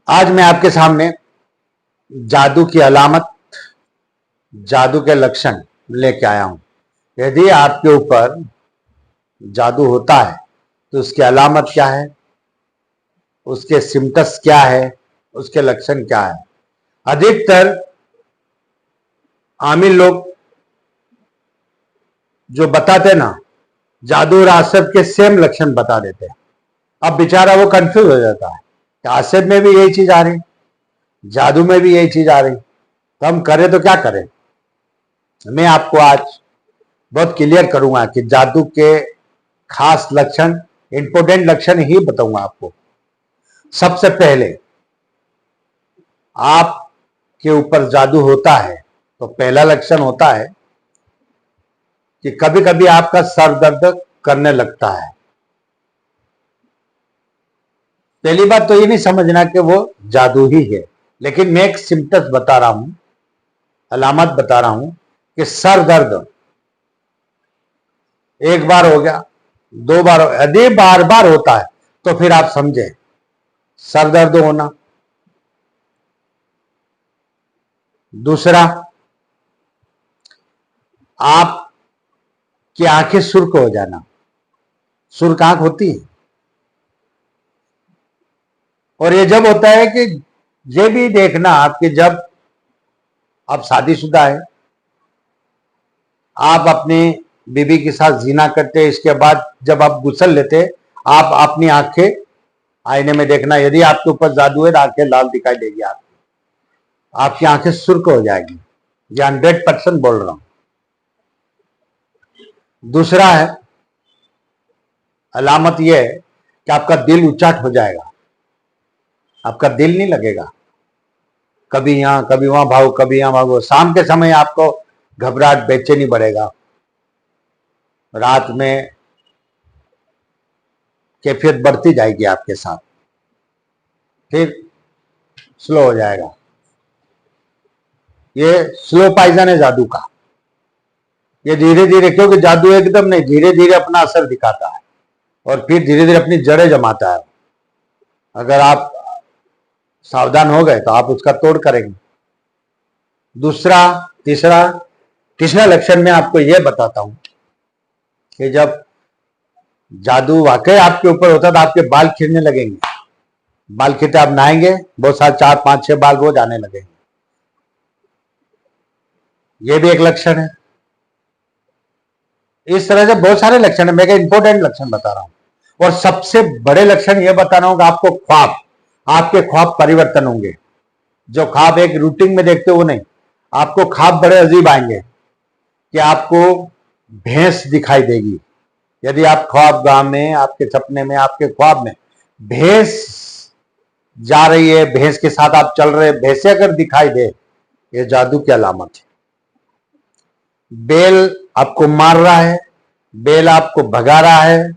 आज मैं आपके सामने जादू की अलामत, जादू के लक्षण लेके आया हूं। यदि आपके ऊपर जादू होता है तो उसकी अलामत क्या है, उसके सिम्टम्स क्या है, उसके लक्षण क्या है। अधिकतर आमिर लोग जो बताते ना, जादू और आसब के सेम लक्षण बता देते हैं। अब बेचारा वो कंफ्यूज हो जाता है कि आसब में भी यही चीज आ रही, जादू में भी यही चीज आ रही, तो हम करें तो क्या करें। मैं आपको आज बहुत क्लियर करूंगा कि जादू के खास लक्षण, इंपोर्टेंट लक्षण ही बताऊंगा आपको। सबसे पहले, आपके ऊपर जादू होता है तो पहला लक्षण होता है कि कभी कभी आपका सर दर्द करने लगता है। पहली बात तो ये नहीं समझना कि वो जादू ही है, लेकिन मैं एक सिम्टम्स बता रहा हूं, अलामत बता रहा हूं कि सर दर्द एक बार हो गया, दो बार, यदि बार बार होता है तो फिर आप समझे सर दर्द होना। दूसरा, आपकी आंखें सुर्ख हो जाना। सुर्ख आंख होती है, और ये जब होता है कि ये भी देखना आपके, जब आप शादीशुदा है, आप अपनी बीवी के साथ जीना करते, इसके बाद जब आप गुसल लेते, आप अपनी आंखें आईने में देखना। यदि आपके ऊपर जादू है तो आंखें लाल दिखाई देगी, आपकी आंखें सुर्ख हो जाएगी। ये 100% बोल रहा हूं। दूसरा है, अलामत यह है कि आपका दिल उचाट हो जाएगा, आपका दिल नहीं लगेगा, कभी यहां कभी वहां भागो, कभी यहां भागो। शाम के समय आपको घबराहट, बेचैनी बढ़ेगा, रात में कैफियत बढ़ती जाएगी आपके साथ, फिर स्लो हो जाएगा। ये स्लो पॉइजन है जादू का। ये धीरे धीरे, क्योंकि जादू एकदम नहीं, धीरे धीरे अपना असर दिखाता है और फिर धीरे धीरे अपनी जड़ें जमाता है। अगर आप सावधान हो गए तो आप उसका तोड़ करेंगे। दूसरा, तीसरा तीसरा लक्षण मैं आपको यह बताता हूं कि जब जादू वाकई आपके ऊपर होता है तो आपके बाल खिलने लगेंगे। बाल खिलते, आप नहाएंगे, बहुत सारे 4, 5, 6 बाल रोज आने लगेंगे। यह भी एक लक्षण है। इस तरह से बहुत सारे लक्षण है, मैं इंपॉर्टेंट लक्षण बता रहा हूं। और सबसे बड़े लक्षण यह बता रहा हूं कि आपको ख्वाब, आपके ख्वाब परिवर्तन होंगे। जो ख्वाब एक रूटीन में देखते हो वो नहीं, आपको ख्वाब बड़े अजीब आएंगे कि आपको भैंस दिखाई देगी। यदि आप ख्वाब गांव में, आपके सपने में, आपके ख्वाब में भैंस जा रही है, भैंस के साथ आप चल रहे, भैंसे अगर दिखाई दे, ये जादू की अलामत है। बैल आपको मार रहा है, बैल आपको भगा रहा है,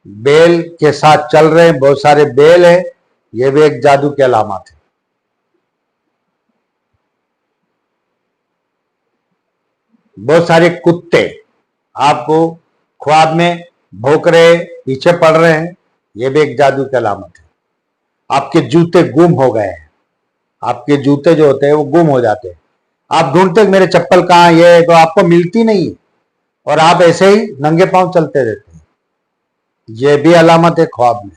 बैल के साथ चल रहे हैं, बहुत सारे बैल है, यह भी एक जादू की अलामत है। बहुत सारे कुत्ते आपको ख्वाब में भौंक रहे, पीछे पड़ रहे हैं, यह भी एक जादू की अलामत है। आपके जूते गुम हो गए हैं, आपके जूते जो होते हैं वो गुम हो जाते हैं, आप ढूंढते मेरे चप्पल कहाँ, ये तो आपको मिलती नहीं, और आप ऐसे ही नंगे पांव चलते रहते हैं, यह भी अलामत है ख्वाब में।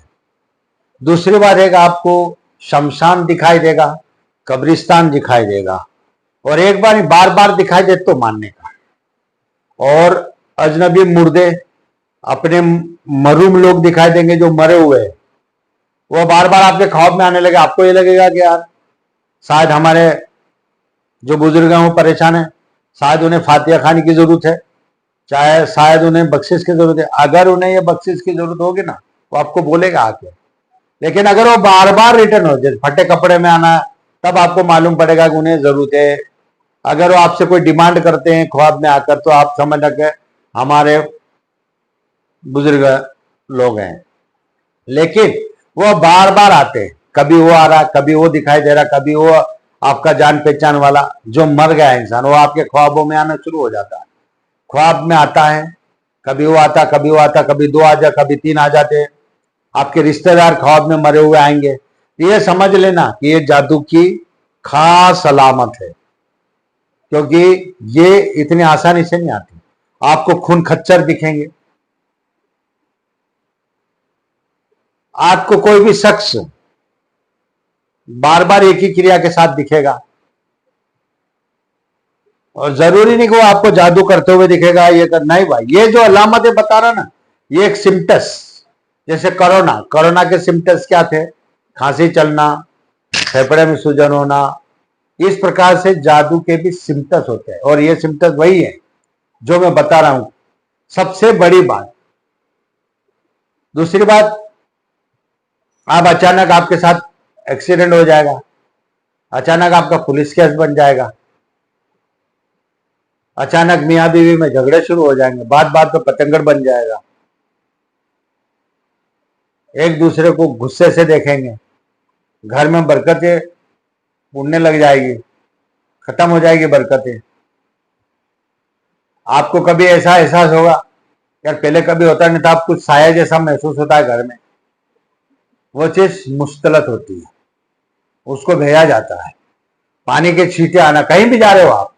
दूसरी बात है कि आपको शमशान दिखाई देगा, कब्रिस्तान दिखाई देगा, और एक बार बार बार दिखाई दे तो मानने का। और अजनबी मुर्दे, अपने मरूम लोग दिखाई देंगे जो मरे हुए हैं, वो बार बार आपके ख्वाब में आने लगे। आपको ये लगेगा कि यार शायद हमारे जो बुजुर्ग हैं वो परेशान है, शायद उन्हें फातिहा खाने की जरूरत है, चाहे शायद उन्हें बख्शिश की जरूरत है। अगर उन्हें ये बख्शिश की जरूरत होगी ना, वो आपको बोलेगा आके। लेकिन अगर वो बार बार रिटर्न हो, जैसे फटे कपड़े में आना, तब आपको मालूम पड़ेगा कि उन्हें जरूरत है। अगर वो आपसे कोई डिमांड करते हैं ख्वाब में आकर, तो आप समझ लगे हमारे बुजुर्ग लोग हैं। लेकिन वो बार बार आते हैं, कभी वो आ रहा, कभी वो दिखाई दे रहा, कभी वो आपका जान पहचान वाला जो मर गया इंसान, वो आपके ख्वाबों में आना शुरू हो जाता है। ख्वाब में आता है, कभी वो आता, कभी वो आता, कभी 2 आ जा, कभी 3 आ जाते हैं। आपके रिश्तेदार ख्वाब में मरे हुए आएंगे, ये समझ लेना कि ये जादू की खास अलामत है, क्योंकि ये इतनी आसानी से नहीं आती। आपको खून खच्चर दिखेंगे, आपको कोई भी शख्स बार बार एक ही क्रिया के साथ दिखेगा, और जरूरी नहीं कि वो आपको जादू करते हुए दिखेगा। ये कर नहीं भाई, ये जो अलामतें बता रहा ना, ये एक सिम्टस, जैसे कोरोना के सिम्टस क्या थे? खांसी चलना, फेफड़े में सूजन होना, इस प्रकार से जादू के भी सिम्टस होते हैं, और ये सिम्टस वही है जो मैं बता रहा हूं। सबसे बड़ी बात, दूसरी बात, आप अचानक आपके साथ एक्सीडेंट हो जाएगा, अचानक आपका पुलिस केस बन जाएगा, अचानक मियां बीवी में झगड़े शुरू हो जाएंगे, बात बात पे पतंगड़ बन जाएगा, एक दूसरे को गुस्से से देखेंगे, घर में बरकतें उड़ने लग जाएगी, खत्म हो जाएगी बरकतें। आपको कभी ऐसा एहसास होगा, यार पहले कभी होता नहीं था, आप कुछ साया जैसा महसूस होता है घर में, वो चीज मुस्तलत होती है, उसको भेजा जाता है। पानी के छींटे आना, कहीं भी जा रहे हो आप,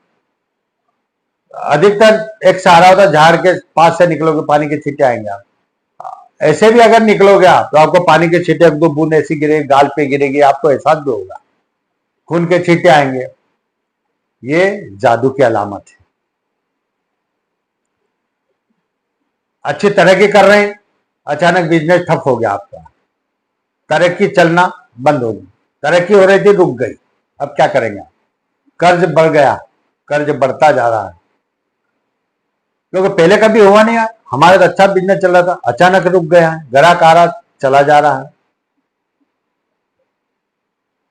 अधिकतर एक सहारा होता है, झाड़ के पास से निकलोगे पानी के छींटे आएंगे। आप ऐसे भी अगर निकलोगे आप, तो आपको पानी के छींटे एक दो बूंद ऐसी गिरेगी, गाल पे गिरेगी, आपको एहसास भी होगा, खून के छींटे आएंगे। ये जादू की अलामत है। अच्छी तरक्की कर रहे हैं, अचानक बिजनेस ठप हो गया आपका, तरक्की चलना बंद हो गई, तरक्की हो रही थी रुक गई, अब क्या करेंगे? कर्ज बढ़ गया, कर्ज बढ़ता जा रहा है, क्योंकि पहले कभी हुआ नहीं है। हमारा तो अच्छा बिजनेस चल रहा था, अचानक रुक गया है, ग्राहक आ रहा चला जा रहा है,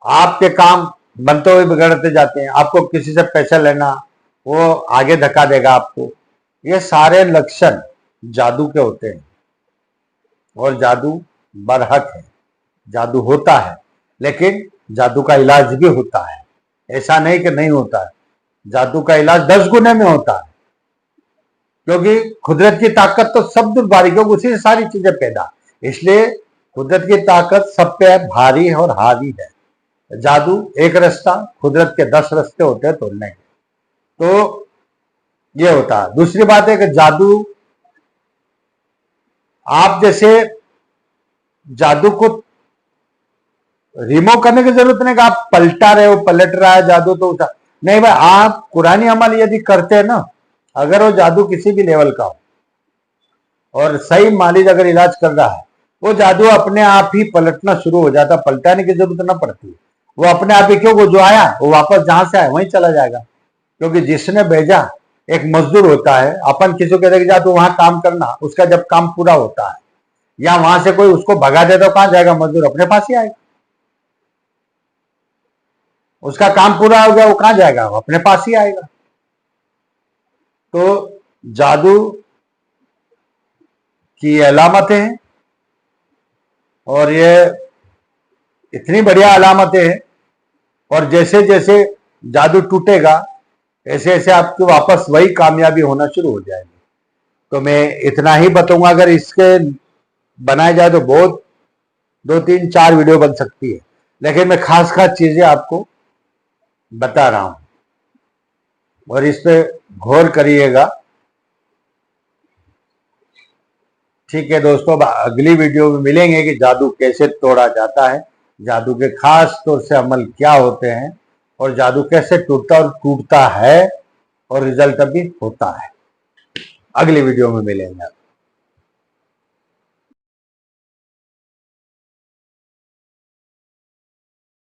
आपके काम बनते हुए बिगड़ते जाते हैं, आपको किसी से पैसा लेना वो आगे धक्का देगा आपको। ये सारे लक्षण जादू के होते हैं, और जादू बरहक है, जादू होता है, लेकिन जादू का इलाज भी होता है, ऐसा नहीं कि नहीं होता है। जादू का इलाज 10 गुने में होता है, क्योंकि कुदरत की ताकत तो सब बारीकियों उसी से सारी चीजें पैदा, इसलिए कुदरत की ताकत सब पे भारी और हावी है। जादू एक रास्ता, कुदरत के 10 रास्ते होते हैं तोड़ने के, तो ये होता है। दूसरी बात है कि जादू, आप जैसे जादू को रिमूव करने की जरूरत नहीं कि आप पलटा रहे हो, पलट रहा है जादू तो उठा नहीं भाई। आप कुरानी अमल यदि करते हैं ना, अगर वो जादू किसी भी लेवल का हो और सही मालिक अगर इलाज कर रहा है, वो जादू अपने आप ही पलटना शुरू हो जाता, पलटाने की जरूरत ना पड़ती, वो अपने आप ही, क्यों, वो जो आया वो वापस जहां से आया वहीं चला जाएगा, क्योंकि जिसने भेजा एक मजदूर होता है। अपन किसी को कहते जा तो वहां काम करना, उसका जब काम पूरा होता है या वहां से कोई उसको भगा दे तो कहां जाएगा मजदूर? अपने पास ही आएगा। उसका काम पूरा हो गया, वो कहां जाएगा? वो अपने पास ही आएगा। तो जादू की अलामतें हैं, और ये इतनी बढ़िया अलामतें हैं, और जैसे जैसे जादू टूटेगा ऐसे ऐसे आपको वापस वही कामयाबी होना शुरू हो जाएगी। तो मैं इतना ही बताऊंगा, अगर इसके बनाए जाए तो बहुत 2-3-4 वीडियो बन सकती है, लेकिन मैं खास खास चीजें आपको बता रहा हूं, और इस पे गौर करिएगा। ठीक है दोस्तों, अगली वीडियो में मिलेंगे कि जादू कैसे तोड़ा जाता है, जादू के खास तौर से अमल क्या होते हैं, और जादू कैसे टूटता है और रिजल्ट भी होता है। अगली वीडियो में मिलेंगे।